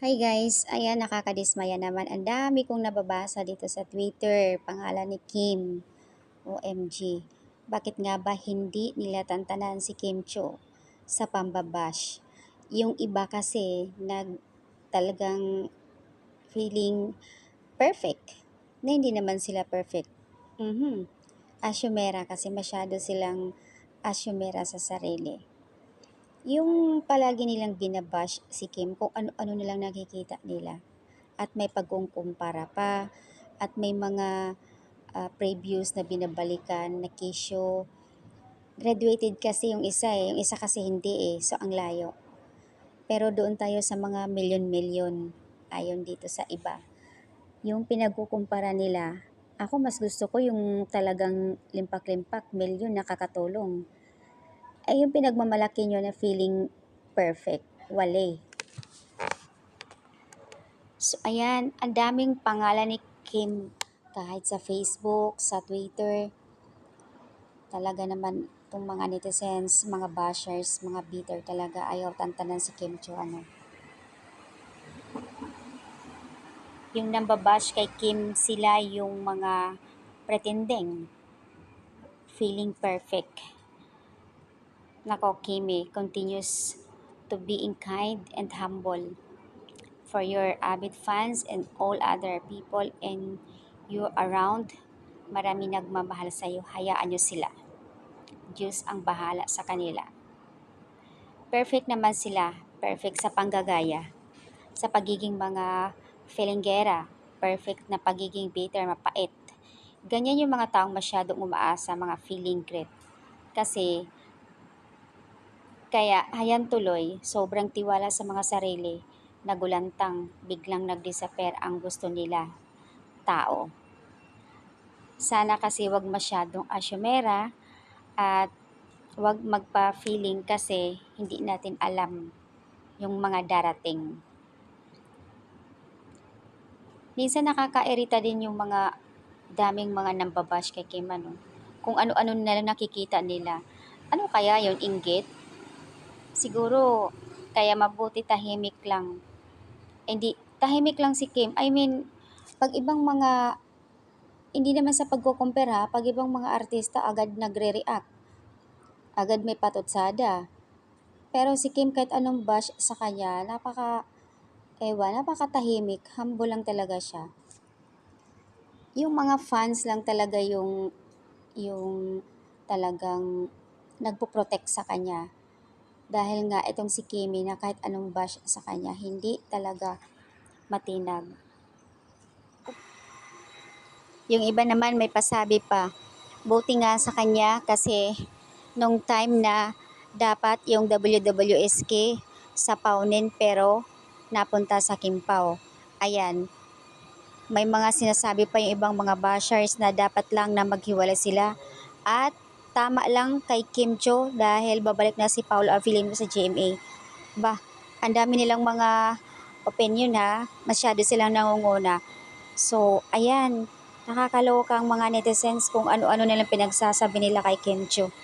Hi guys, ayan nakakadismaya naman. Ang dami kong nababasa dito sa Twitter, pangalan ni Kim. OMG. Bakit nga ba hindi nila tantanan si Kim Cho sa pambabash? Yung iba kasi talagang feeling perfect na hindi naman sila perfect. Asyumera kasi masyado silang asyumera sa sarili. Yung palagi nilang binabash si Kim kung ano-ano nilang nakikita nila at may pagkukumpara pa at may mga previews na binabalikan na kisyo. Graduated kasi yung isa kasi hindi so ang layo. Pero doon tayo sa mga milyon-milyon ayon dito sa iba. Yung pinagkukumpara nila, ako mas gusto ko yung talagang limpak-limpak, milyon nakakatulong. Ay yung pinagmamalaki nyo na feeling perfect, wale. So ayan, ang daming pangalan ni Kim kahit sa Facebook, sa Twitter. Talaga naman itong mga netizens, mga bashers, mga bitter talaga ayaw tantanan si Kim Cho Yung nambabash kay Kim sila yung mga pretending, feeling perfect. Nako Kimi, continues to being kind and humble for your avid fans and all other people and you around. Marami nagmamahal sa iyo, hayaan nyo sila. Diyos ang bahala sa kanila. Perfect naman sila, perfect sa panggagaya, sa pagiging mga felinggera, perfect na pagiging bitter, mapait. Ganyan yung mga taong masyadong umaasa, mga feeling great. Kasi, kaya hayan tuloy, sobrang tiwala sa mga sarili, nagulantang, biglang nag-disappear ang gusto nila, tao. Sana kasi wag masyadong asyumera at wag magpa-feeling kasi hindi natin alam yung mga darating. Minsan nakakairita din yung mga daming mga nambabash kay Kim Kung ano-ano na lang nakikita nila. Ano kaya yung inggit? Siguro, kaya mabuti tahimik lang. Hindi, tahimik lang si Kim. I mean, pag ibang mga, hindi naman sa pagkukumpara, pag ibang mga artista agad nagre-react. Agad may patutsada. Pero si Kim kahit anong bash sa kanya, napakatahimik, humble lang talaga siya. Yung mga fans lang talaga yung talagang nagpo-protect sa kanya. Dahil nga itong si Kimi na kahit anong bash sa kanya, hindi talaga matinag. Yung iba naman may pasabi pa, buti nga sa kanya kasi nung time na dapat yung WWSK sa Paunin pero napunta sa Kimpaw. Ayan, may mga sinasabi pa yung ibang mga bashers na dapat lang na maghiwalay sila at tama lang kay Kim Cho dahil babalik na si Paolo Avellino sa GMA. Ang dami nilang mga opinion masyado silang nangunguna. So, ayan, nakakaloka ang mga netizens kung ano-ano nilang pinagsasabi nila kay Kim Cho.